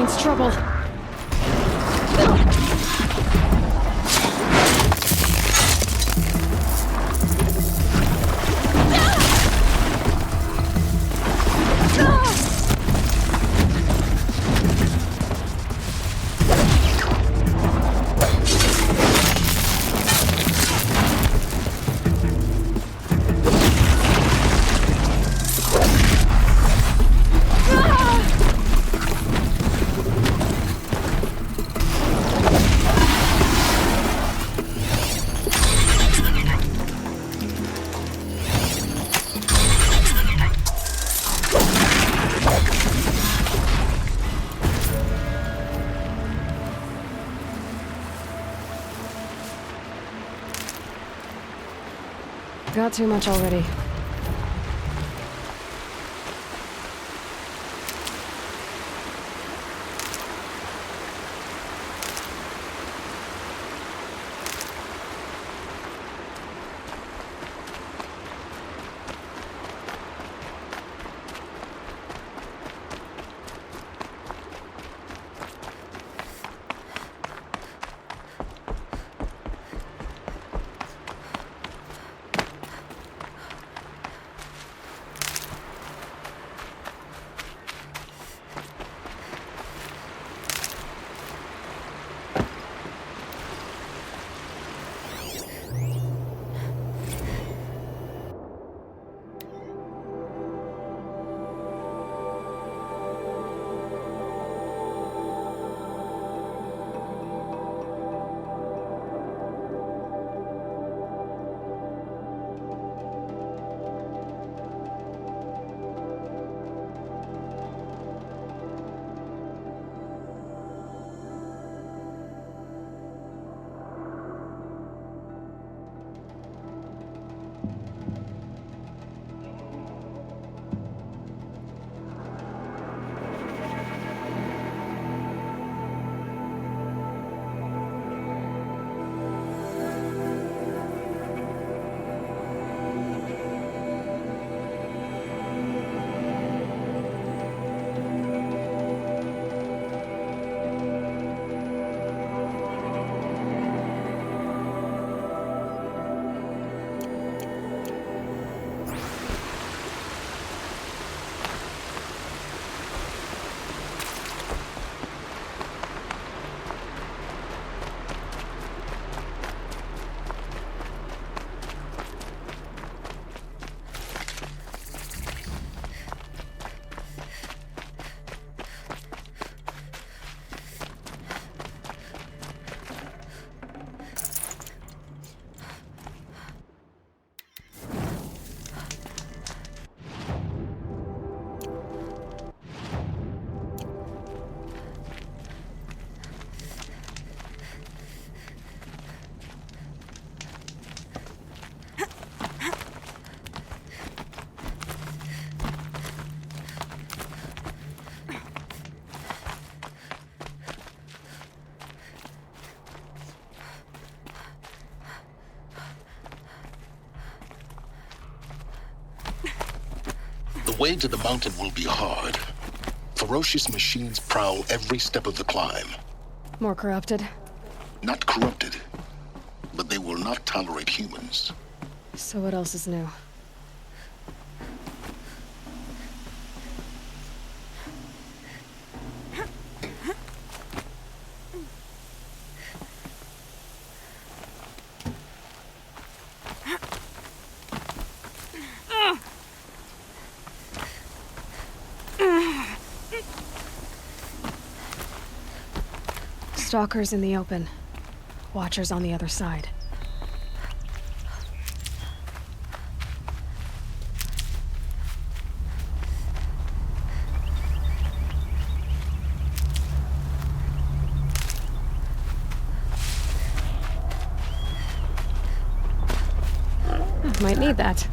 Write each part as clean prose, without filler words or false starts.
means trouble. Got too much already. The way to the mountain will be hard. Ferocious machines prowl every step of the climb. More corrupted? Not corrupted, but they will not tolerate humans. So what else is new? Stalkers in the open. Watchers on the other side. Might need that.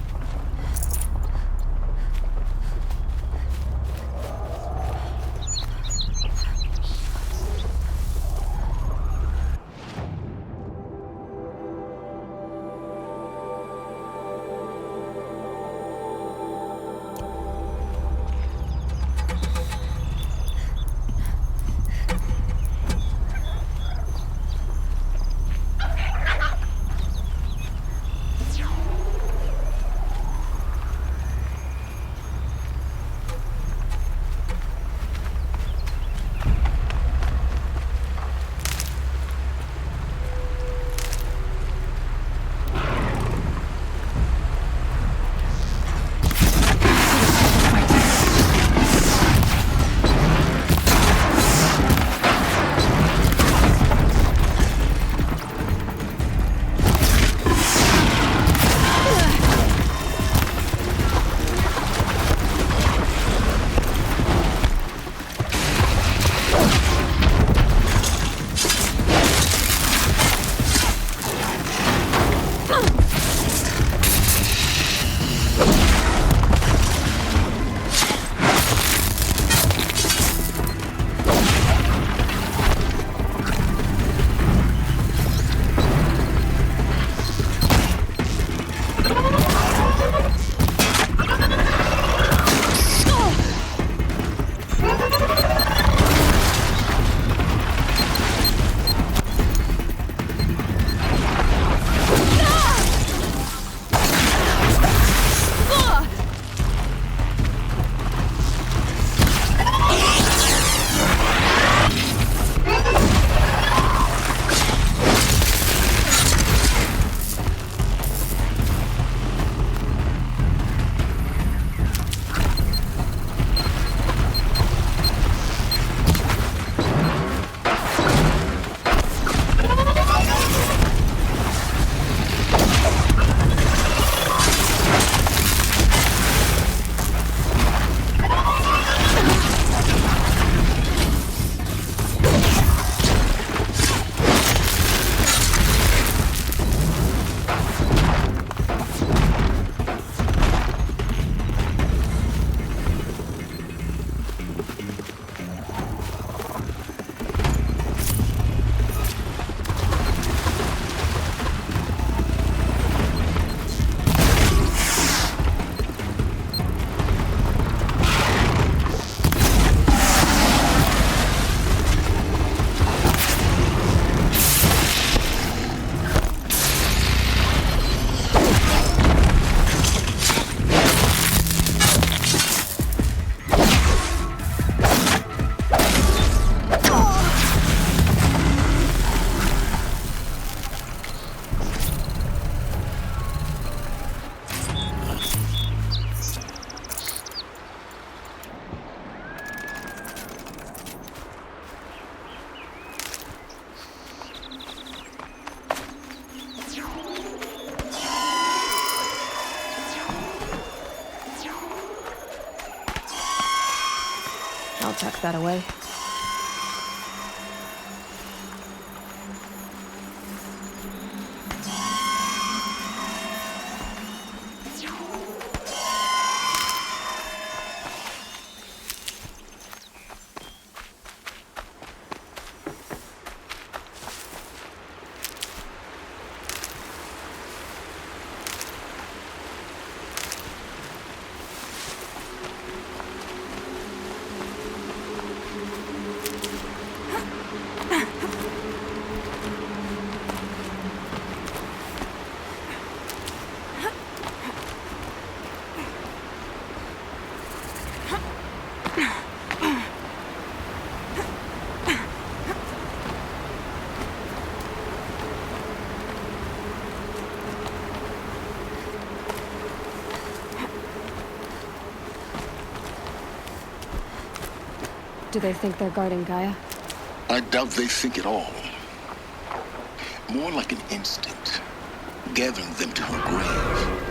tuck that away. Do they think they're guarding Gaia? I doubt they think at all. More like an instinct, gathering them to her grave.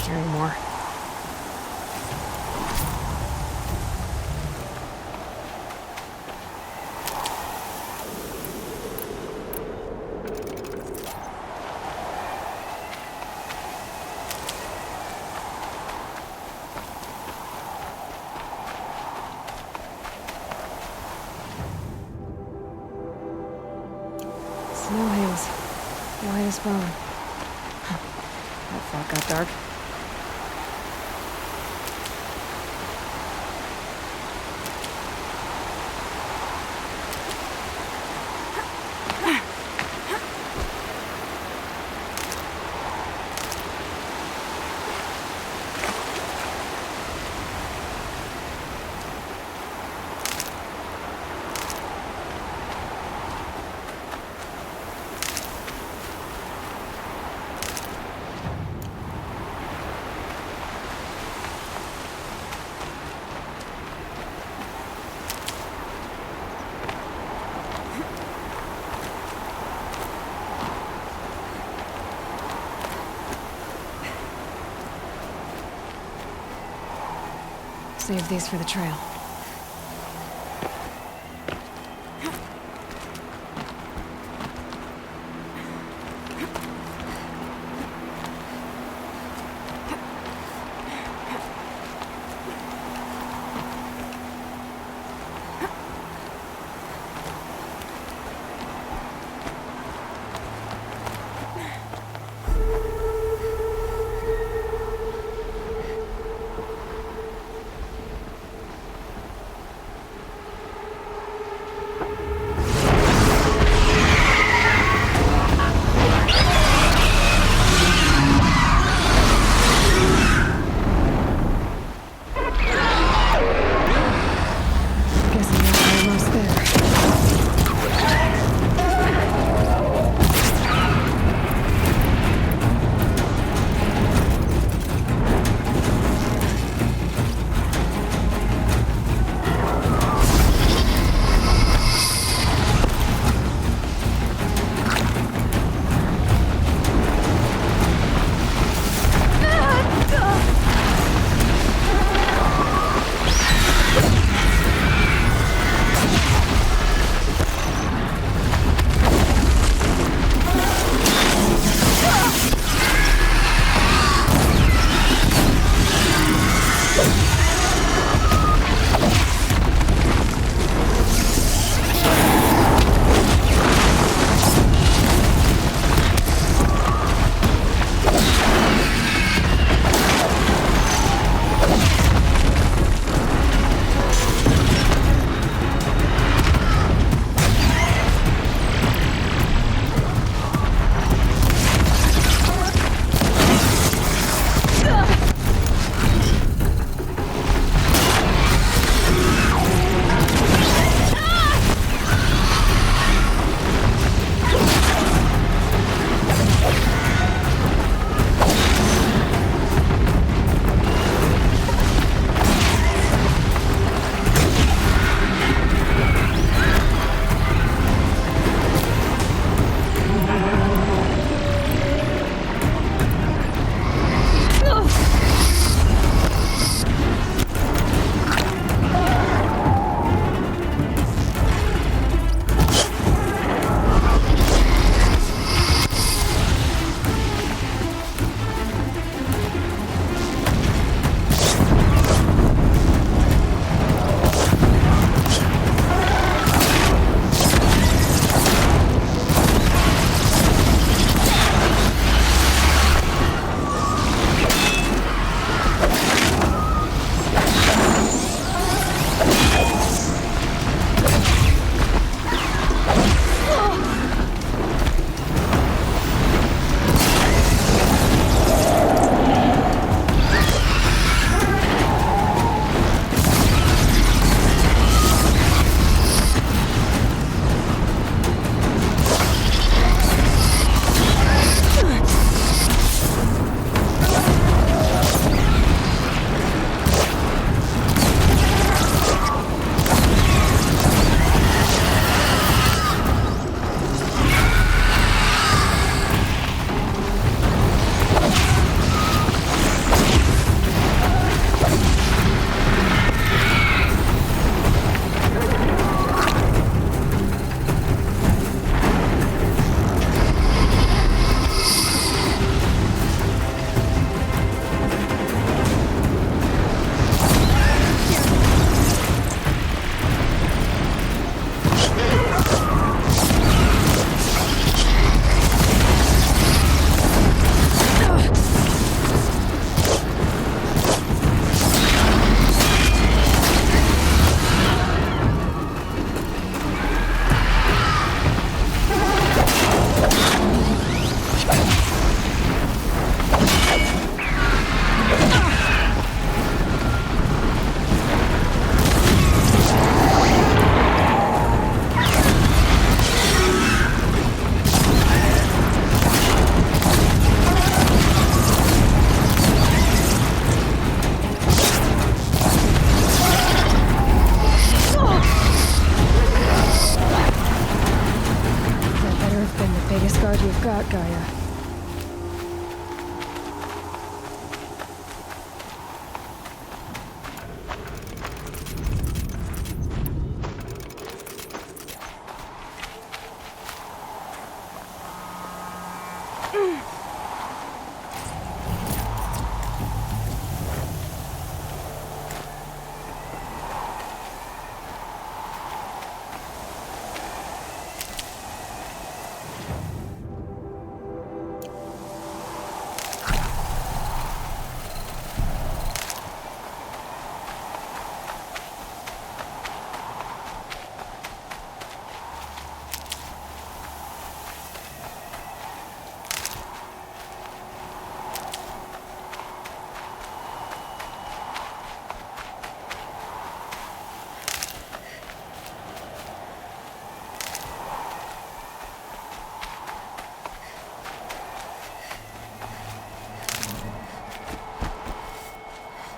hearing more. Snow haze. White as bone. That fog got dark. Save these for the trail. you've got, Gaia.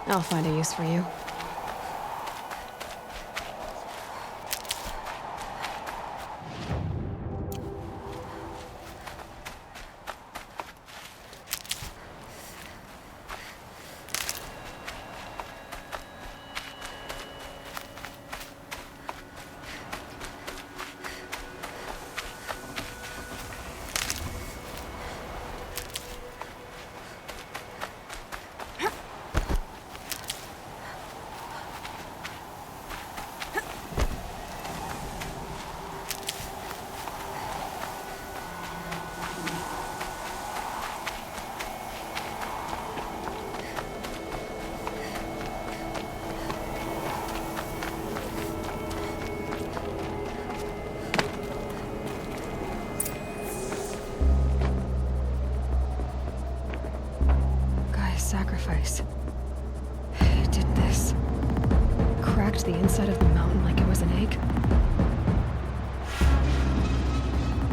I'll find a use for you. Sacrifice. It did this. Cracked the inside of the mountain like it was an egg.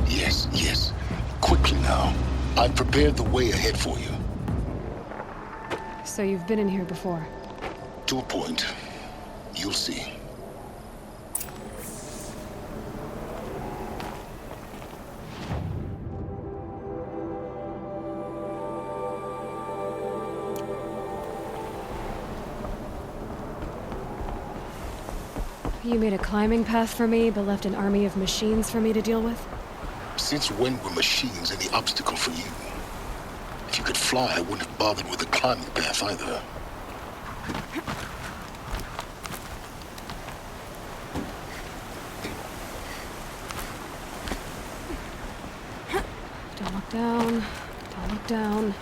Yes, yes. Quickly now. I've prepared the way ahead for you. So you've been in here before? To a point. You'll see. You made a climbing path for me, but left an army of machines for me to deal with? Since when were machines any obstacle for you? If you could fly, I wouldn't have bothered with the climbing path either. Don't look down. Don't look down.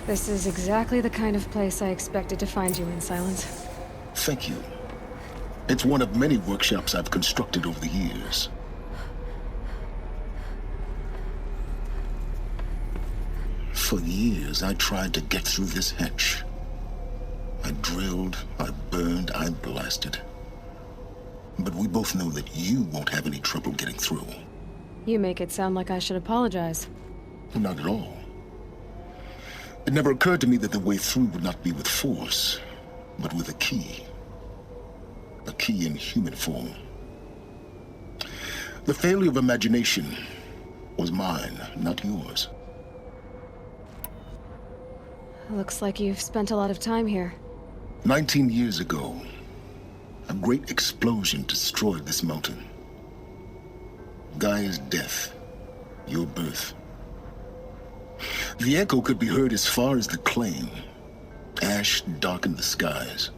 This is exactly the kind of place I expected to find you in, Silence. Thank you. It's one of many workshops I've constructed over the years. For years, I tried to get through this hatch. I drilled, I burned, I blasted. But we both know that you won't have any trouble getting through. You make it sound like I should apologize. Not at all. It never occurred to me that the way through would not be with force, but with a key. A key in human form. The failure of imagination was mine, not yours. Looks like you've spent a lot of time here. 19 years ago, a great explosion destroyed this mountain. Gaia's death, your birth. The echo could be heard as far as the claim. Ash darkened the skies.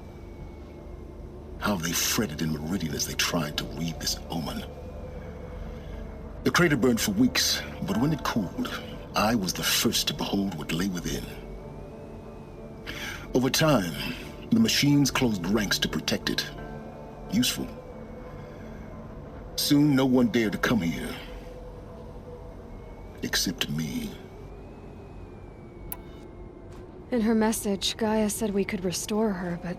How they fretted in Meridian as they tried to read this omen. The crater burned for weeks, but when it cooled, I was the first to behold what lay within. Over time, the machines closed ranks to protect it. Useful. Soon, no one dared to come here. Except me. In her message, Gaia said we could restore her, but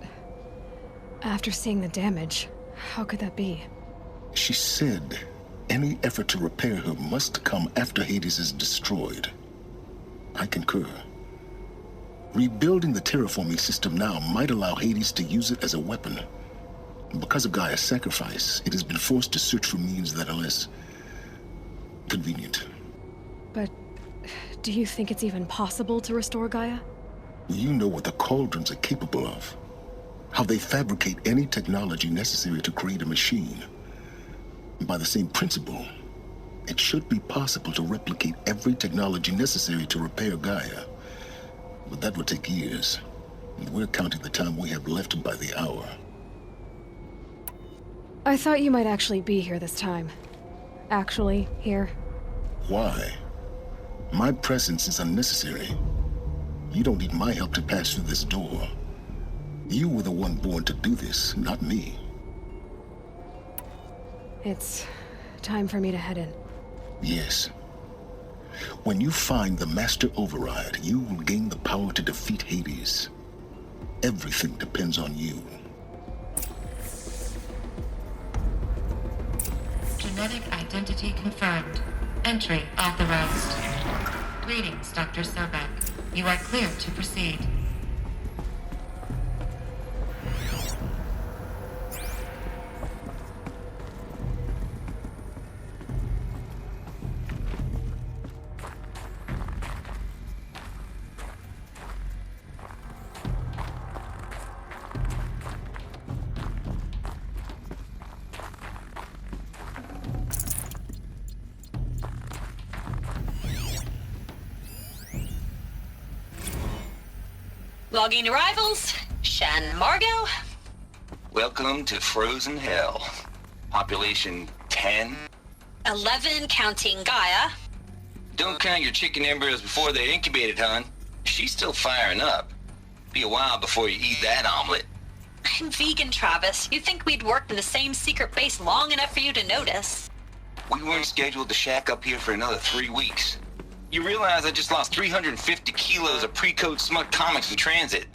after seeing the damage, how could that be? She said any effort to repair her must come after Hades is destroyed. I concur. Rebuilding the terraforming system now might allow Hades to use it as a weapon. Because of Gaia's sacrifice, it has been forced to search for means that are less convenient. But do you think it's even possible to restore Gaia? You know what the Cauldrons are capable of. How they fabricate any technology necessary to create a machine. By the same principle, it should be possible to replicate every technology necessary to repair Gaia. But that would take years. And we're counting the time we have left by the hour. I thought you might actually be here this time. Actually, here. Why? My presence is unnecessary. You don't need my help to pass through this door. You were the one born to do this, not me. It's time for me to head in. Yes. When you find the Master Override, you will gain the power to defeat Hades. Everything depends on you. Genetic identity confirmed. Entry authorized. Greetings, Dr. Sobek. You are cleared to proceed. Logging arrivals. Shen Margot. Welcome to Frozen Hell. Population 10. 11 counting Gaia. Don't count your chicken embryos before they're incubated, hon. She's still firing up. Be a while before you eat that omelet. I'm vegan, Travis. You'd think we'd worked in the same secret base long enough for you to notice. We weren't scheduled to shack up here for another 3 weeks. You realize I just lost 350 kilos of pre-code smut comics in transit.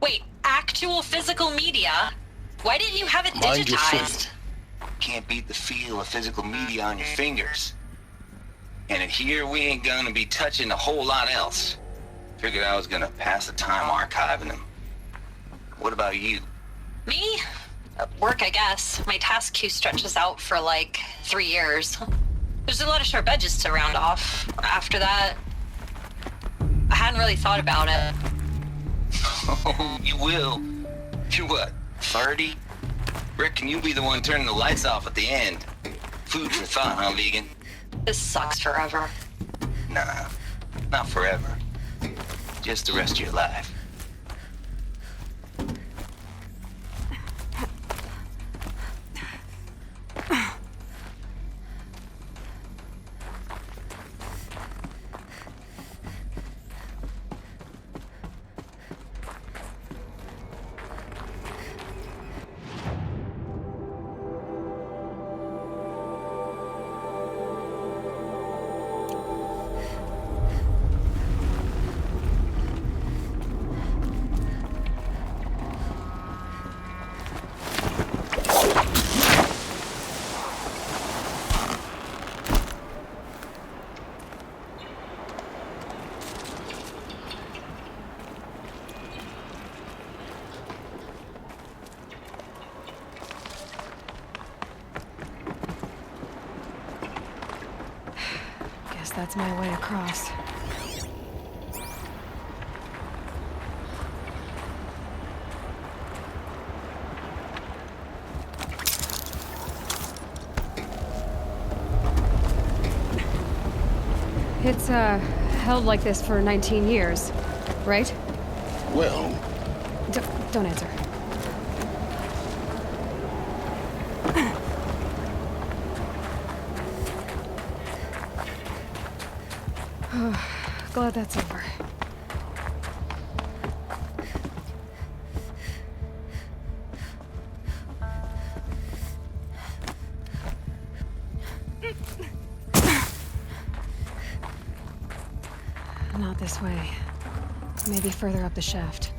Wait, actual physical media? Why didn't you have it Mind your digitized? Can't beat the feel of physical media on your fingers. And in here, we ain't gonna be touching a whole lot else. Figured I was gonna pass the time archiving them. What about you? Me? Work, I guess. My task queue stretches out for like 3 years. There's a lot of sharp edges to round off. After that, I hadn't really thought about it. Oh, you will. You're what, 30? Reckon you'll be the one turning the lights off at the end. Food for thought, huh, vegan? This sucks forever. Nah, not forever. Just the rest of your life. Guess that's my way across. It's, held like this for 19 years, right? Well, Don't answer. Glad that's over. Not this way. Maybe further up the shaft.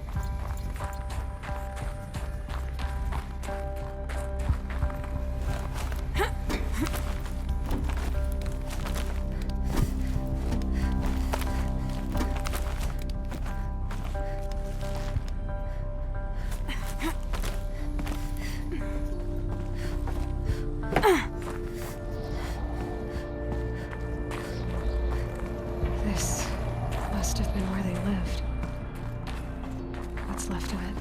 This must have been where they lived. What's left of it.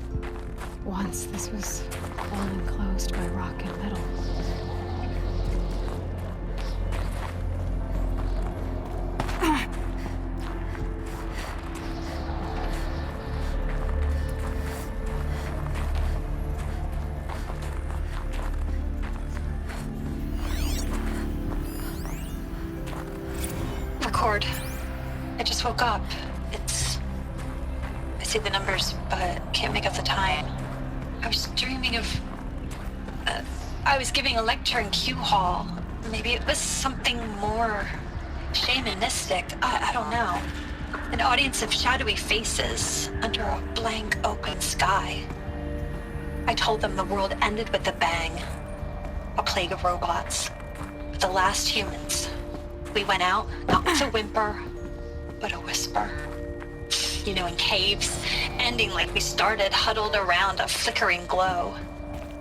Once this was all enclosed by rock and metal. Record. I just woke up. I see the numbers, but can't make out the time. I was dreaming of... I was giving a lecture in Q Hall. Maybe it was something more shamanistic. I don't know. An audience of shadowy faces under a blank open sky. I told them the world ended with a bang. A plague of robots. The last humans. We went out, not with a whimper, but a whisper. You know, in caves, ending like we started, huddled around a flickering glow.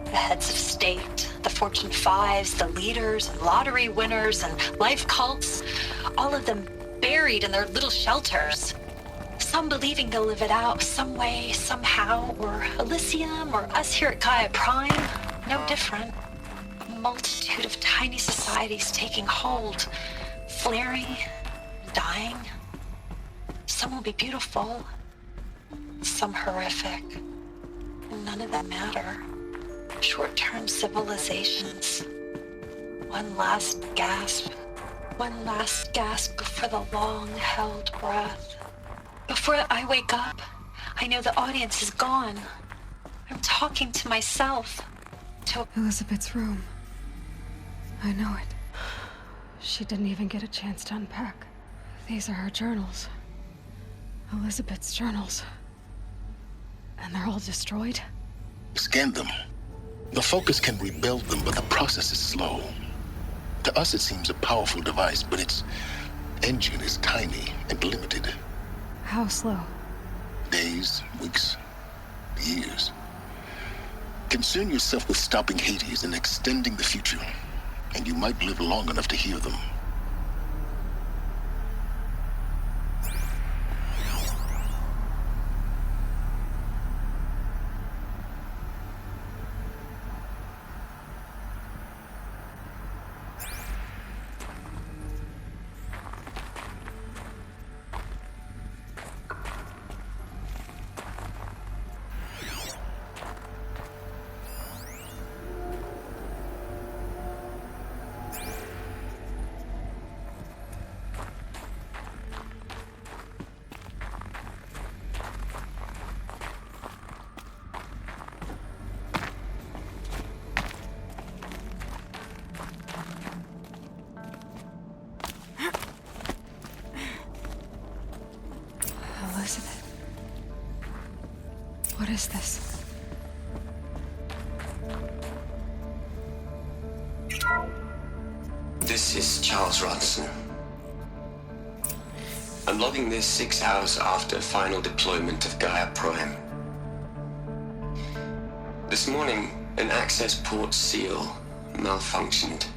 The heads of state, the Fortune 5s, the leaders, and lottery winners, and life cults, all of them buried in their little shelters. Some believing they'll live it out some way, somehow, or Elysium, or us here at Gaia Prime, no different. A multitude of tiny societies taking hold, flaring, dying. Some will be beautiful, some horrific. None of them matter. Short-term civilizations. One last gasp. One last gasp before the long-held breath. Before I wake up, I know the audience is gone. I'm talking to myself. To Elizabeth's room. I know it. She didn't even get a chance to unpack. These are her journals. Elizabeth's journals. And they're all destroyed? Scan them. The Focus can rebuild them, but the process is slow. To us, it seems a powerful device, but its engine is tiny and limited. How slow? Days, weeks, years. Concern yourself with stopping Hades and extending the future, and you might live long enough to hear them. Elizabeth. What is this? This is Charles Ronson. I'm logging this 6 hours after final deployment of Gaia Prime. This morning, an access port seal malfunctioned.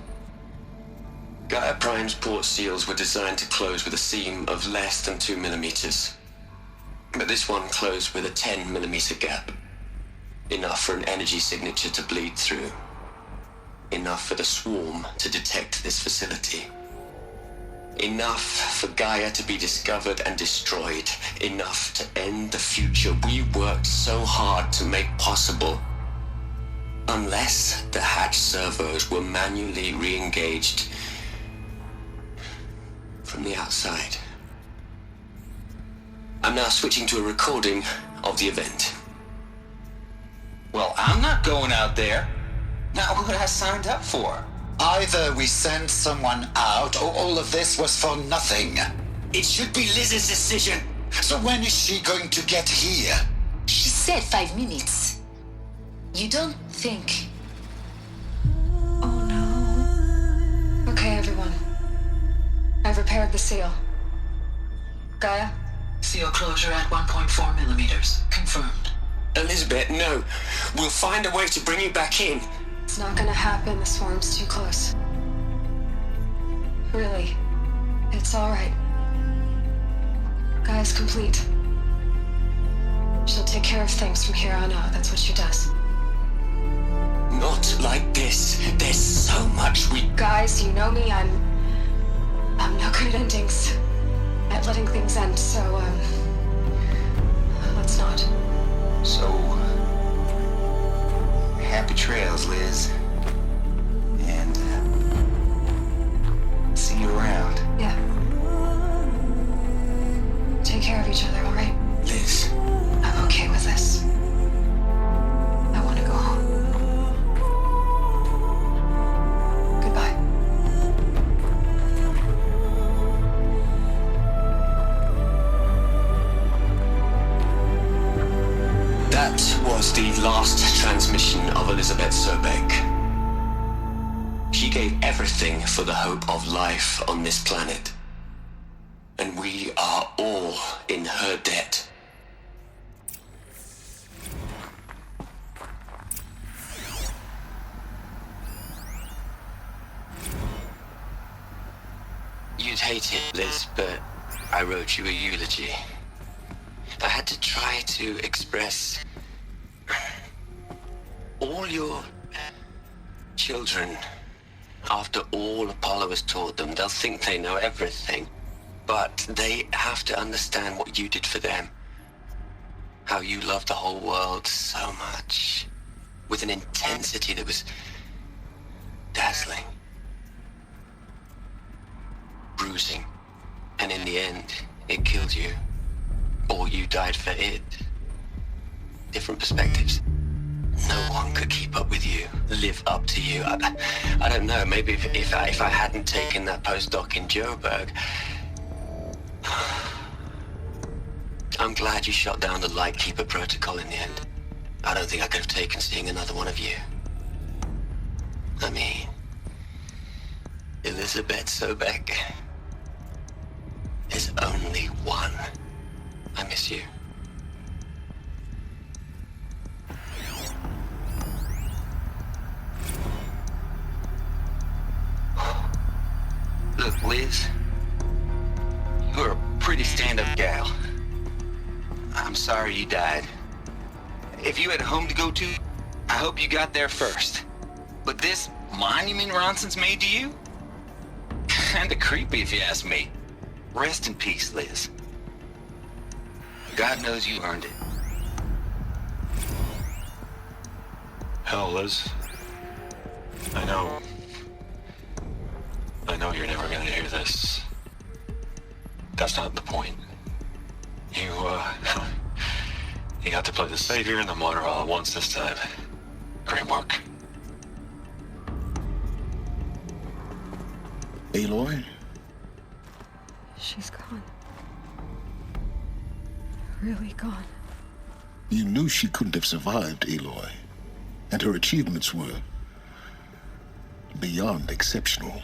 Gaia Prime's port seals were designed to close with a seam of less than 2 millimeters. But this one closed with a 10 millimeter gap. Enough for an energy signature to bleed through. Enough for the swarm to detect this facility. Enough for Gaia to be discovered and destroyed. Enough to end the future we worked so hard to make possible. Unless the hatch servos were manually re-engaged from the outside. I'm now switching to a recording of the event. Well, I'm not going out there. Not what I signed up for. Either we send someone out, or all of this was for nothing. It should be Liz's decision. So when is she going to get here? She said 5 minutes. You don't think... Oh no. Okay, everyone. I've repaired the seal. Gaia? Seal closure at 1.4 millimeters. Confirmed. Elizabeth, no. We'll find a way to bring you back in. It's not gonna happen. The swarm's too close. Really. It's alright. Gaia's complete. She'll take care of things from here on out. That's what she does. Not like this. There's so much we... Guys, you know me. I'm no good at endings. At letting things end, so, let's not. So, happy trails, Liz. And, see you around. Yeah. Take care of each other, alright? Liz. I'm okay with this. I want to go home. Goodbye. That was the last transmission of Elizabeth Sobek. She gave everything for the hope of life on this planet. And we are all in her debt. You'd hate it, Liz, but I wrote you a eulogy. I had to try to express all your children. After all Apollo has taught them, they'll think they know everything. But they have to understand what you did for them. How you loved the whole world so much. With an intensity that was dazzling. Bruising. And in the end, it killed you. Or you died for it. Different perspectives. No one could keep up with you, live up to you. I don't know, maybe if I hadn't taken that postdoc in Joburg. I'm glad you shot down the Lightkeeper protocol in the end. I don't think I could have taken seeing another one of you. I mean, Elizabeth Sobek. There's only one. I miss you. Look, Liz. You're a pretty stand-up gal. I'm sorry you died. If you had a home to go to, I hope you got there first. But this monument Ronson's made to you? Kinda creepy if you ask me. Rest in peace, Liz. God knows you earned it. Hell, Liz. I know you're never gonna hear this. That's not the point. You got to play the savior and the martyr all at once this time. Great work. Aloy? She's gone. Really gone. You knew she couldn't have survived, Aloy. And her achievements were beyond exceptional.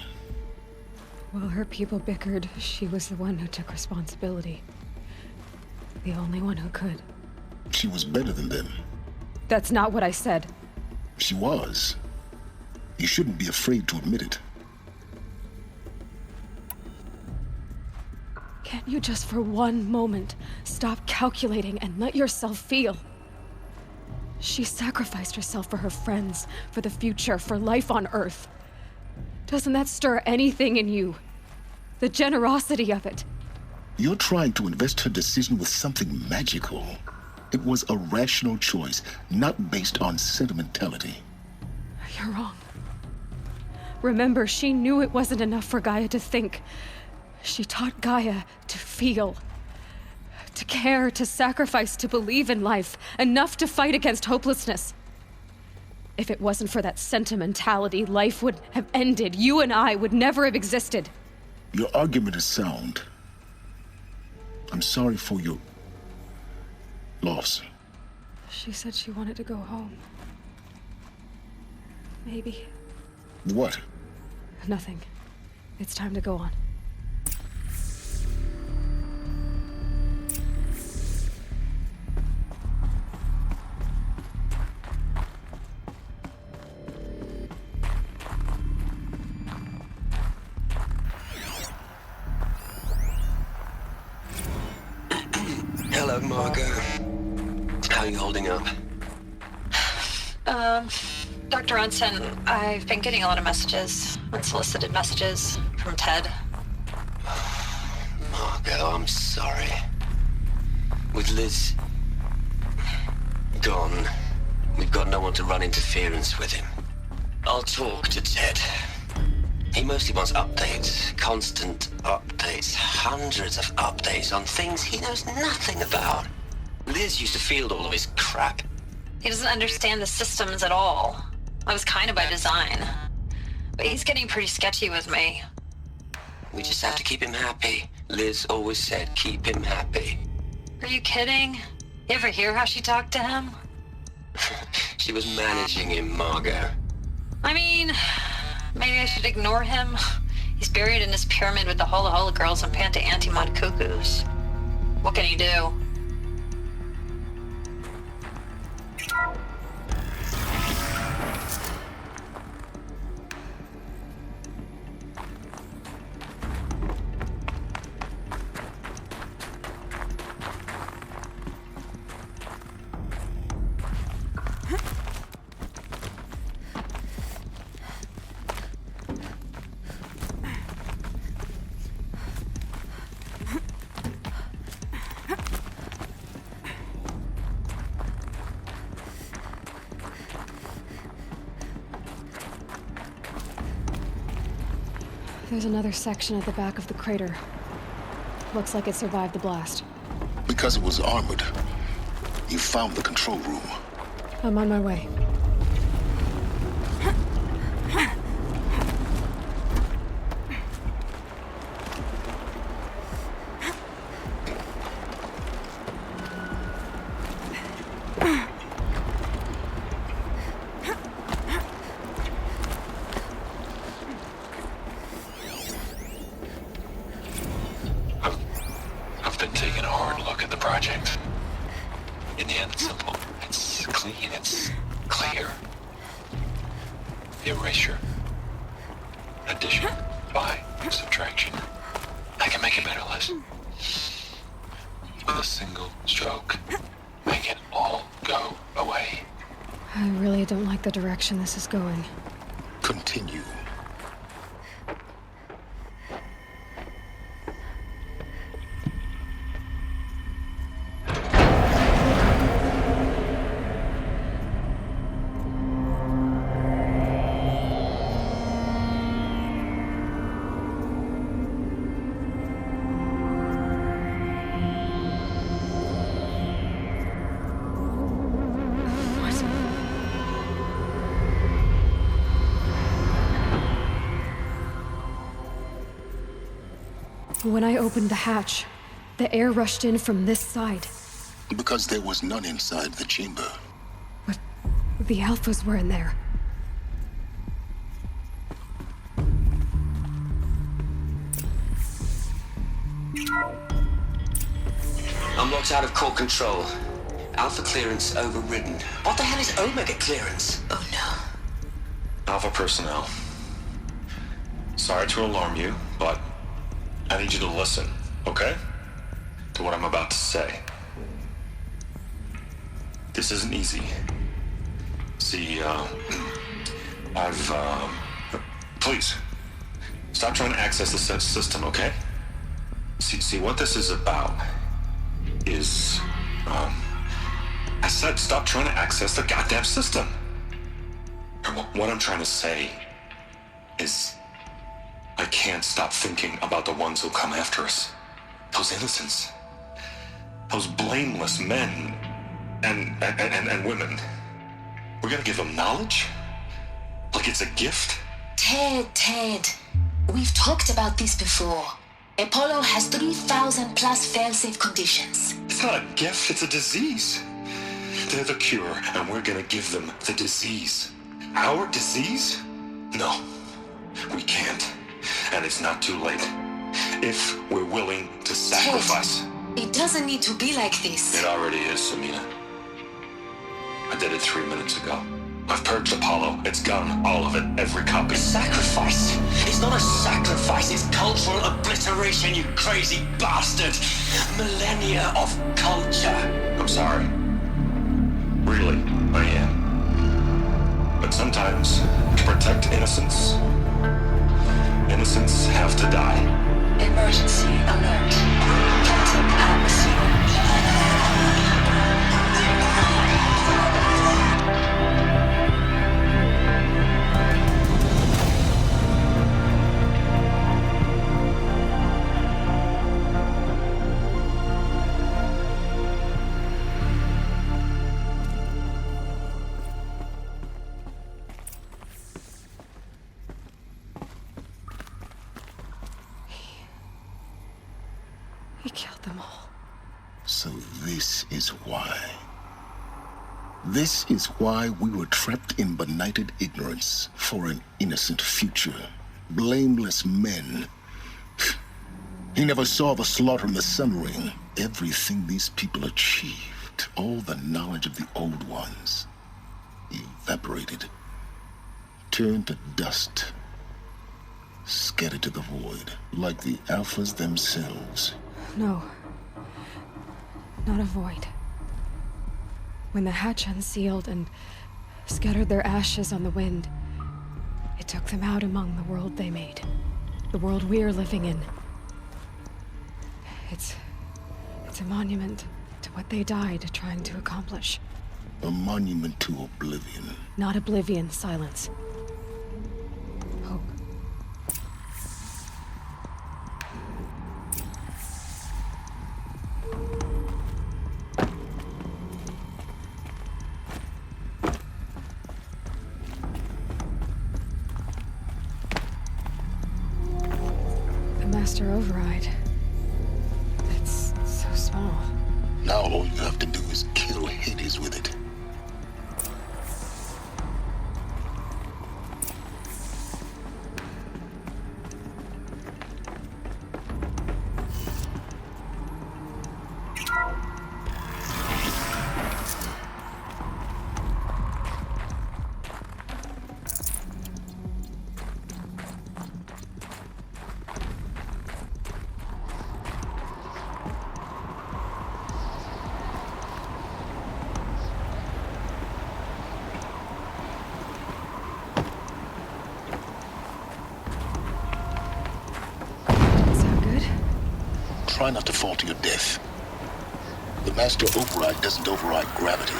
While her people bickered, she was the one who took responsibility. The only one who could. She was better than them. That's not what I said. She was. You shouldn't be afraid to admit it. Can't you just for one moment stop calculating and let yourself feel? She sacrificed herself for her friends, for the future, for life on Earth. Doesn't that stir anything in you? The generosity of it. You're trying to invest her decision with something magical. It was a rational choice, not based on sentimentality. You're wrong. Remember, she knew it wasn't enough for Gaia to think. She taught Gaia to feel. To care, to sacrifice, to believe in life. Enough to fight against hopelessness. If it wasn't for that sentimentality, life would have ended. You and I would never have existed. Your argument is sound. I'm sorry for your loss. She said she wanted to go home. Maybe. What? Nothing. It's time to go on. Hello, Margot. How are you holding up? Dr. Ronson, I've been getting a lot of messages, unsolicited messages from Ted. Margot, I'm sorry. With Liz gone, we've got no one to run interference with him. I'll talk to Ted. He mostly wants updates, constant updates, hundreds of updates on things he knows nothing about. Liz used to field all of his crap. He doesn't understand the systems at all. I was kind of by design. But he's getting pretty sketchy with me. We just have to keep him happy. Liz always said, keep him happy. Are you kidding? You ever hear how she talked to him? She was managing him, Margot. I mean, maybe I should ignore him. He's buried in his pyramid with the Hola Hola girls and Panta Antimod cuckoos. What can he do? There's another section at the back of the crater. Looks like it survived the blast. Because it was armored. You found the control room. I'm on my way. I've been taking a hard look at the project. In the end, it's simple. It's clean. It's clear. Erasure. Addition. By. Subtraction. I can make it better, Liz. With a single stroke. Make it all go away. I really don't like the direction this is going. Continue. When I opened the hatch, the air rushed in from this side. Because there was none inside the chamber. But the Alphas were in there. I'm locked out of core control. Alpha clearance overridden. What the hell is Omega clearance? Oh no. Alpha personnel. Sorry to alarm you, but I need you to listen, okay? To what I'm about to say. This isn't easy. See, please, stop trying to access the system, okay? See, what this is about is, I said stop trying to access the goddamn system. What I'm trying to say is, I can't stop thinking about the ones who'll come after us. Those innocents. Those blameless men and women. We're gonna give them knowledge? Like it's a gift? Ted. We've talked about this before. Apollo has 3,000 plus fail-safe conditions. It's not a gift, it's a disease. They're the cure, and we're gonna give them the disease. Our disease? No, we can't. And it's not too late. If we're willing to sacrifice. It doesn't need to be like this. It already is, Samina. I did it 3 minutes ago. I've purged Apollo. It's gone. All of it. Every copy. Sacrifice? It's not a sacrifice, it's cultural obliteration, you crazy bastard! Millennia of culture! I'm sorry. Really, I am. But sometimes, to protect innocence, innocents have to die. Emergency alert. Captain atmosphere. He killed them all. So this is why. This is why we were trapped in benighted ignorance for an innocent future. Blameless men. He never saw the slaughter in the Sun Ring. Everything these people achieved, all the knowledge of the old ones, evaporated, turned to dust, scattered to the void, like the Alphas themselves. No. Not a void. When the hatch unsealed and scattered their ashes on the wind, it took them out among the world they made. The world we're living in. It's a monument to what they died trying to accomplish. A monument to oblivion. Not oblivion, Silence. Hope. The Master Override. It's so small. Now all you have to do is kill Hades with it. Try not to fall to your death. The Master Override doesn't override gravity.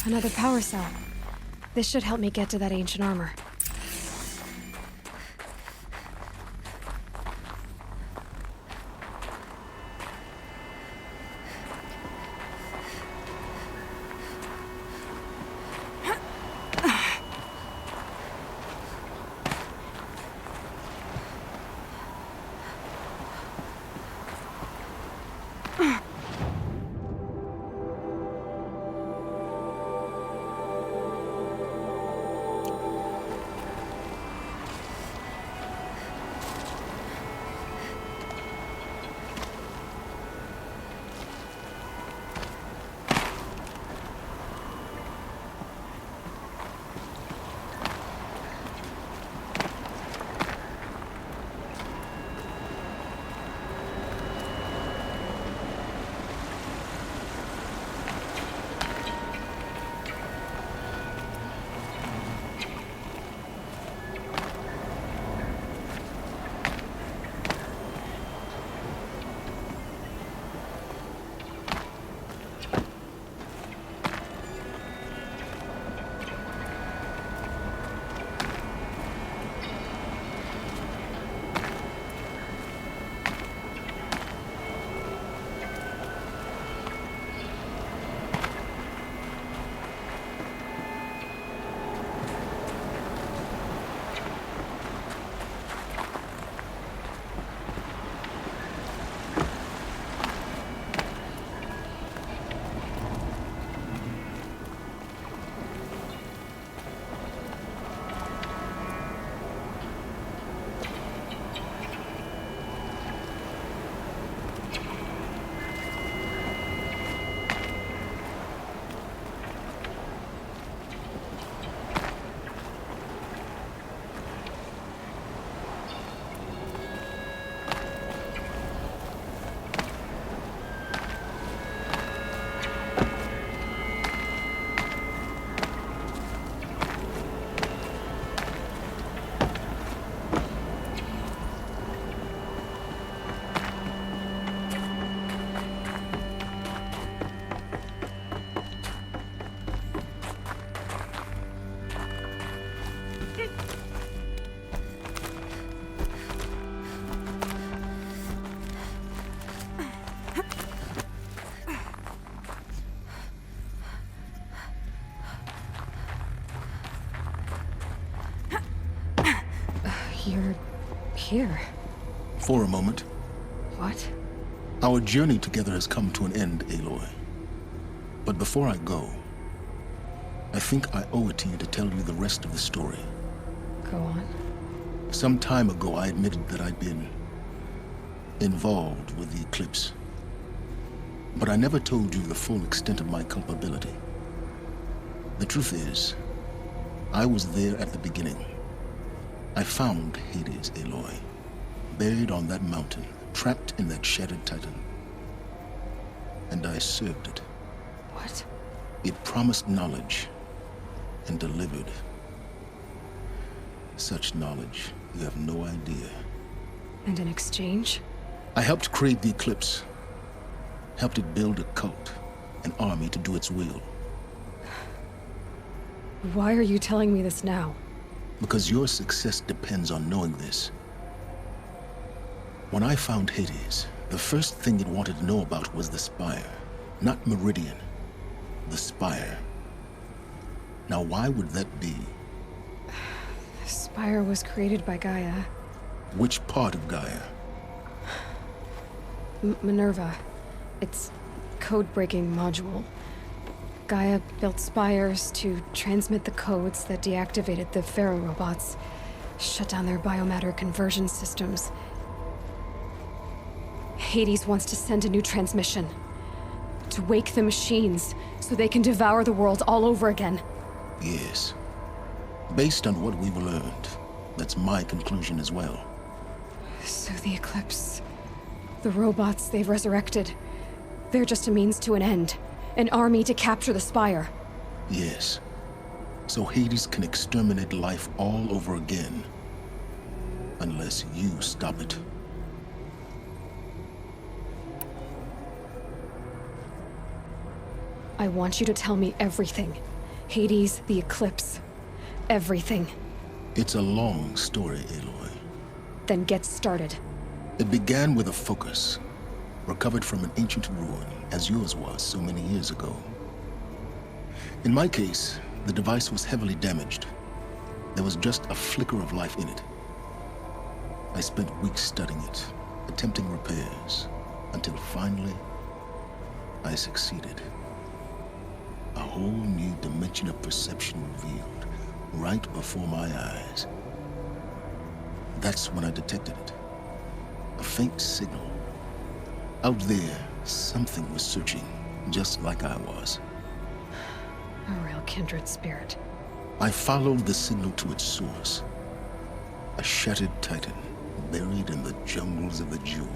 Another power cell. This should help me get to that ancient armor. You're here. For a moment. What? Our journey together has come to an end, Aloy. But before I go, I think I owe it to you to tell you the rest of the story. Go on. Some time ago, I admitted that I'd been involved with the Eclipse. But I never told you the full extent of my culpability. The truth is, I was there at the beginning. I found Hades, Aloy, buried on that mountain, trapped in that shattered titan. And I served it. What? It promised knowledge and delivered. Such knowledge, you have no idea. And in exchange? I helped create the Eclipse. Helped it build a cult, an army to do its will. Why are you telling me this now? Because your success depends on knowing this. When I found Hades, the first thing it wanted to know about was the Spire. Not Meridian. The Spire. Now why would that be? The Spire was created by Gaia. Which part of Gaia? Minerva. Its code-breaking module. Gaia built spires to transmit the codes that deactivated the Pharaoh robots, shut down their biomatter conversion systems. Hades wants to send a new transmission. To wake the machines, so they can devour the world all over again. Yes. Based on what we've learned, that's my conclusion as well. So the Eclipse... the robots they've resurrected... they're just a means to an end. An army to capture the Spire. Yes. So Hades can exterminate life all over again. Unless you stop it. I want you to tell me everything. Hades, the Eclipse. Everything. It's a long story, Aloy. Then get started. It began with a focus. Recovered from an ancient ruin, as yours was so many years ago. In my case, the device was heavily damaged. There was just a flicker of life in it. I spent weeks studying it, attempting repairs, until finally, I succeeded. A whole new dimension of perception revealed, right before my eyes. That's when I detected it. A faint signal. Out there, something was searching, just like I was. A real kindred spirit. I followed the signal to its source. A shattered titan, buried in the jungles of the Jewel.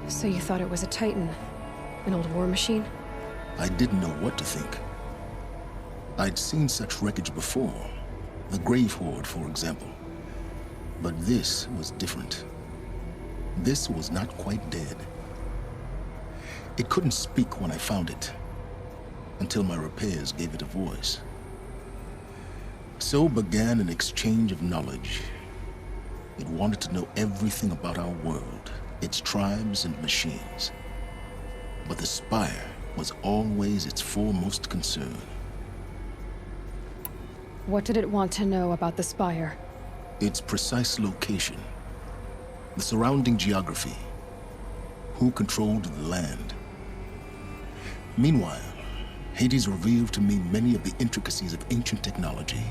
So you thought it was a titan? An old war machine? I didn't know what to think. I'd seen such wreckage before. The Grave Horde, for example. But this was different. This was not quite dead. It couldn't speak when I found it, until my repairs gave it a voice. So began an exchange of knowledge. It wanted to know everything about our world, its tribes and machines. But the Spire was always its foremost concern. What did it want to know about the Spire? Its precise location, the surrounding geography, who controlled the land. Meanwhile, Hades revealed to me many of the intricacies of ancient technology.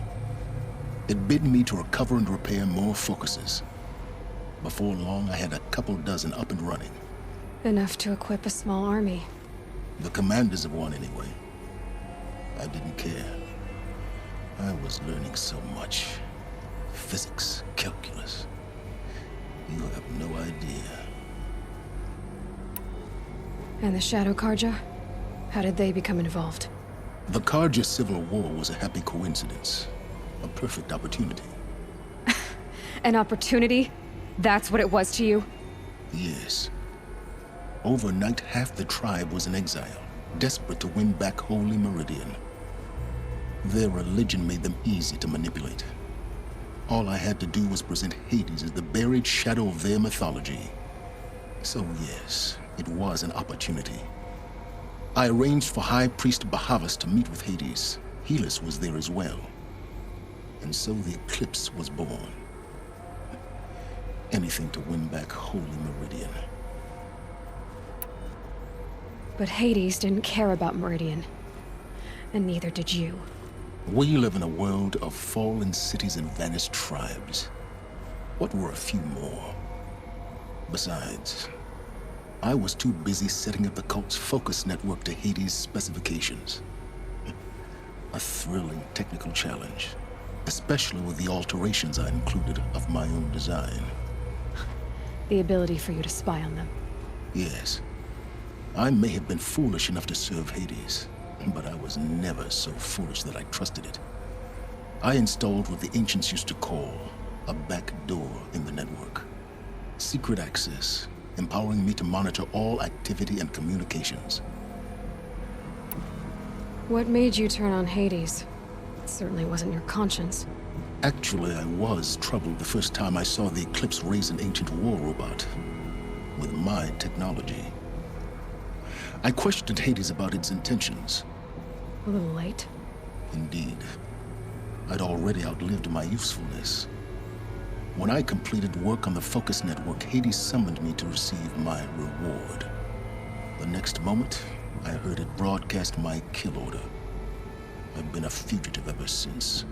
It bid me to recover and repair more focuses. Before long, I had a couple dozen up and running. Enough to equip a small army. The commanders of one, anyway. I didn't care. I was learning so much. Physics, calculus. You have no idea. And the Shadow Carja? How did they become involved? The Carja Civil War was a happy coincidence. A perfect opportunity. An opportunity? That's what it was to you? Yes. Overnight, half the tribe was in exile, desperate to win back Holy Meridian. Their religion made them easy to manipulate. All I had to do was present Hades as the buried shadow of their mythology. So yes, it was an opportunity. I arranged for High Priest Bahavas to meet with Hades. Helis was there as well. And so the Eclipse was born. Anything to win back Holy Meridian. But Hades didn't care about Meridian. And neither did you. We live in a world of fallen cities and vanished tribes. What were a few more? Besides, I was too busy setting up the cult's focus network to Hades' specifications. A thrilling technical challenge, especially with the alterations I included of my own design. The ability for you to spy on them. Yes. I may have been foolish enough to serve Hades, but I was never so foolish that I trusted it. I installed what the ancients used to call a back door in the network. Secret access, empowering me to monitor all activity and communications. What made you turn on Hades? It certainly wasn't your conscience. Actually, I was troubled the first time I saw the Eclipse raise an ancient war robot with my technology. I questioned Hades about its intentions. A little late. Indeed. I'd already outlived my usefulness. When I completed work on the Focus Network, Hades summoned me to receive my reward. The next moment, I heard it broadcast my kill order. I've been a fugitive ever since.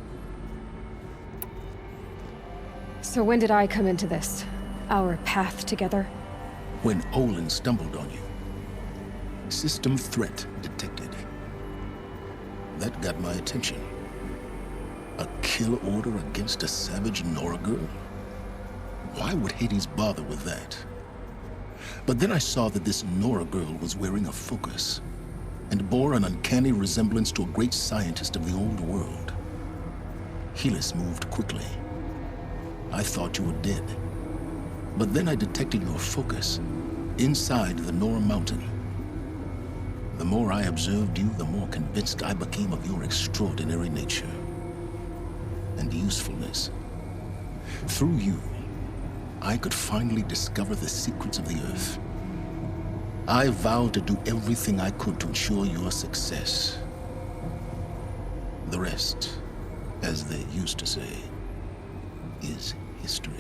So when did I come into this? Our path together? When Olin stumbled on you. System threat detected. That got my attention. A kill order against a savage Nora girl? Why would Hades bother with that? But then I saw that this Nora girl was wearing a focus, and bore an uncanny resemblance to a great scientist of the old world. Helis moved quickly. I thought you were dead. But then I detected your focus inside the Nora mountain. The more I observed you, the more convinced I became of your extraordinary nature and usefulness. Through you, I could finally discover the secrets of the Earth. I vowed to do everything I could to ensure your success. The rest, as they used to say, is history.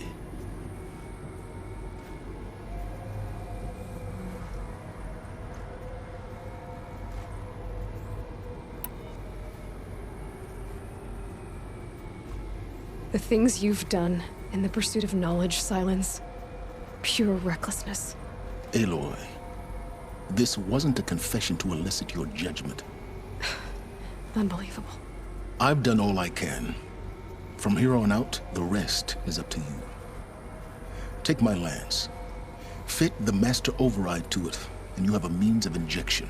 The things you've done in the pursuit of knowledge, Silence. Pure recklessness. Aloy, this wasn't a confession to elicit your judgment. Unbelievable. I've done all I can. From here on out, the rest is up to you. Take my lance. Fit the Master Override to it, and you have a means of injection.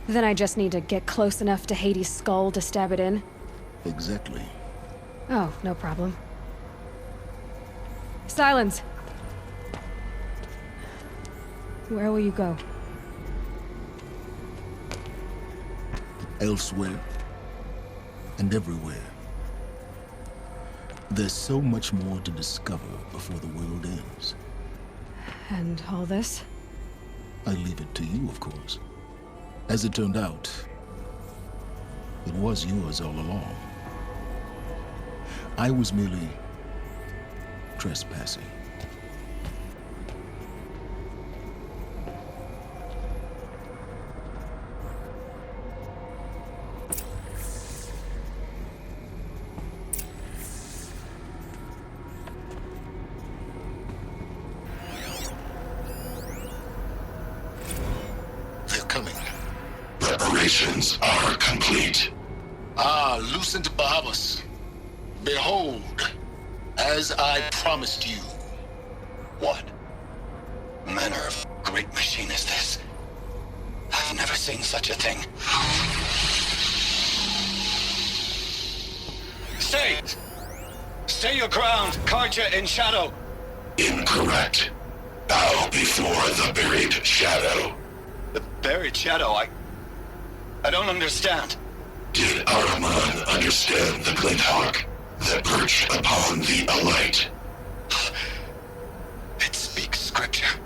Then I just need to get close enough to Hades' skull to stab it in? Exactly. Oh, no problem. Silence! Where will you go? Elsewhere. And everywhere. There's so much more to discover before the world ends. And all this? I leave it to you, of course. As it turned out, it was yours all along. I was merely trespassing. They're coming. Preparations are complete. Ah, Lucent Bahavas. Behold, as I promised you. What manner of great machine is this? I've never seen such a thing. Stay! Stay your ground, Carja in shadow! Incorrect. Bow before the buried shadow. The buried shadow? I don't understand. Did Ahriman understand the glint hawk that perched upon the alight? It speaks scripture.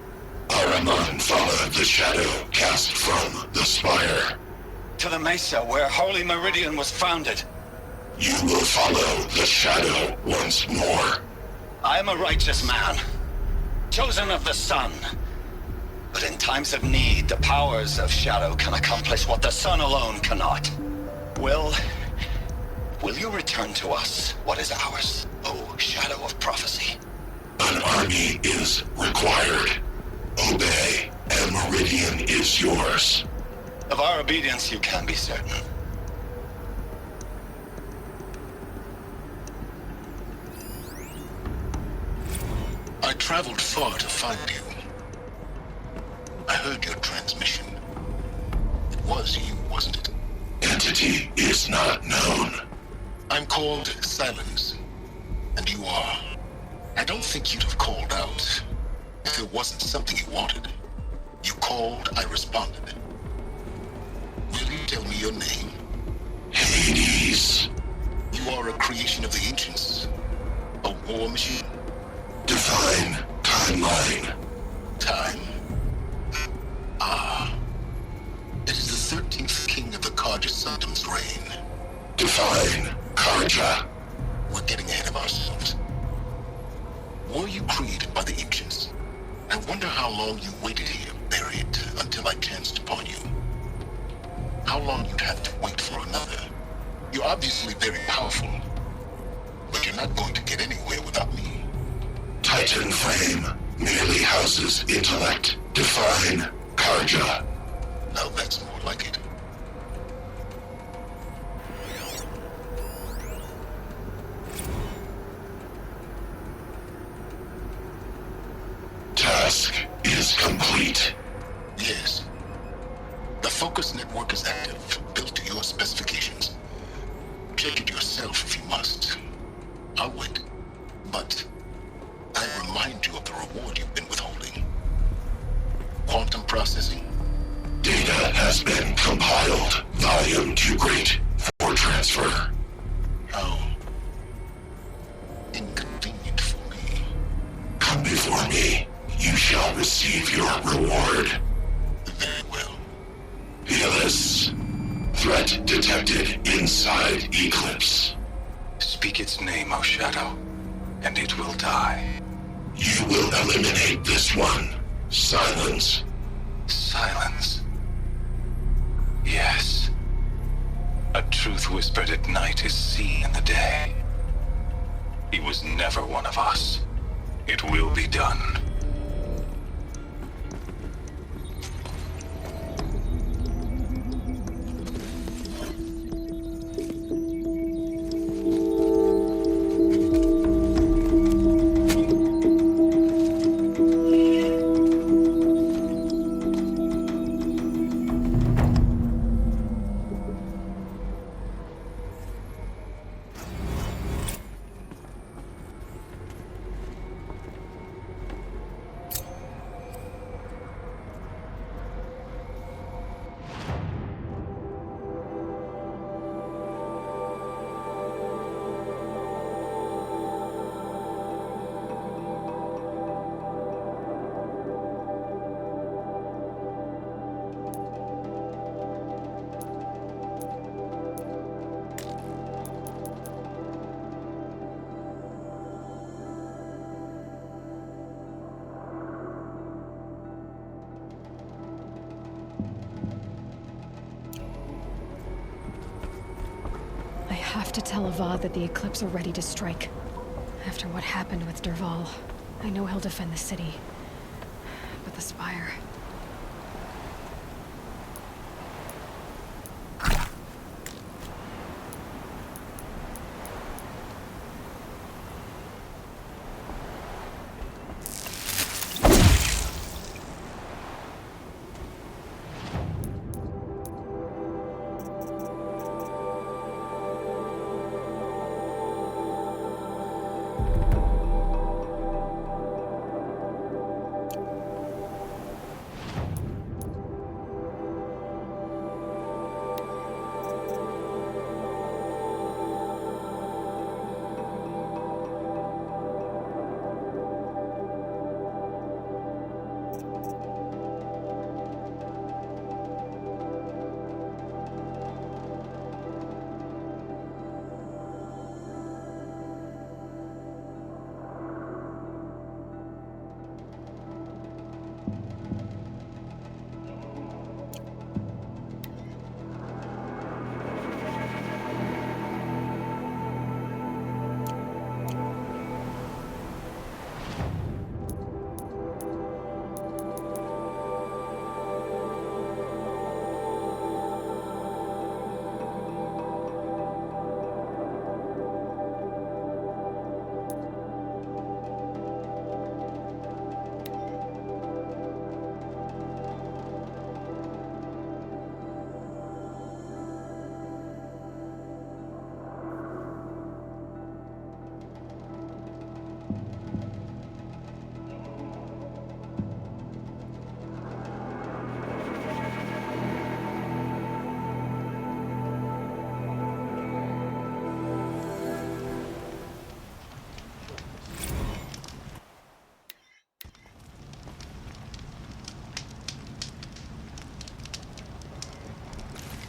Ahriman followed the shadow cast from the spire. To the mesa where Holy Meridian was founded. You will follow the shadow once more. I am a righteous man, chosen of the sun. But in times of need, the powers of shadow can accomplish what the sun alone cannot. Will you return to us what is ours, O Shadow of Prophecy? An army is required. Obey, and Meridian is yours. Of our obedience you can be certain. I traveled far to find you. I heard your transmission. It was you, wasn't it? Entity is not known. I'm called Silence, and you are. I don't think you'd have called out if it wasn't something you wanted. You called, I responded. Will you tell me your name? Hades. You are a creation of the ancients. A war machine. Divine timeline. Time. Ah. It is the 13th king of the Carja Sanctum's reign. Divine Carja. We're getting ahead of ourselves. Were you created by the ancients? I wonder how long you waited here, buried, until I chanced upon you. How long you'd have to wait for another. You're obviously very powerful, but you're not going to get anywhere without me. Titan Flame merely houses intellect. Divine Carja. Now that's more like it. Task is complete. Yes. The focus network is active, built to your specifications. Check it yourself if you must. I'll wait. But I remind you of the reward you've been withholding. Quantum processing. Data has been compiled. Volume too great for transfer. How inconvenient for me. Come before me. You shall receive your reward. Very well. Helis. Threat detected inside Eclipse. Speak its name, O Shadow, and it will die. You will eliminate this one. Silence. Silence. Yes. A truth whispered at night is seen in the day. He was never one of us. It will be done. I have to tell Avad that the Eclipse are ready to strike. After what happened with Dervahl, I know he'll defend the city. But the Spire...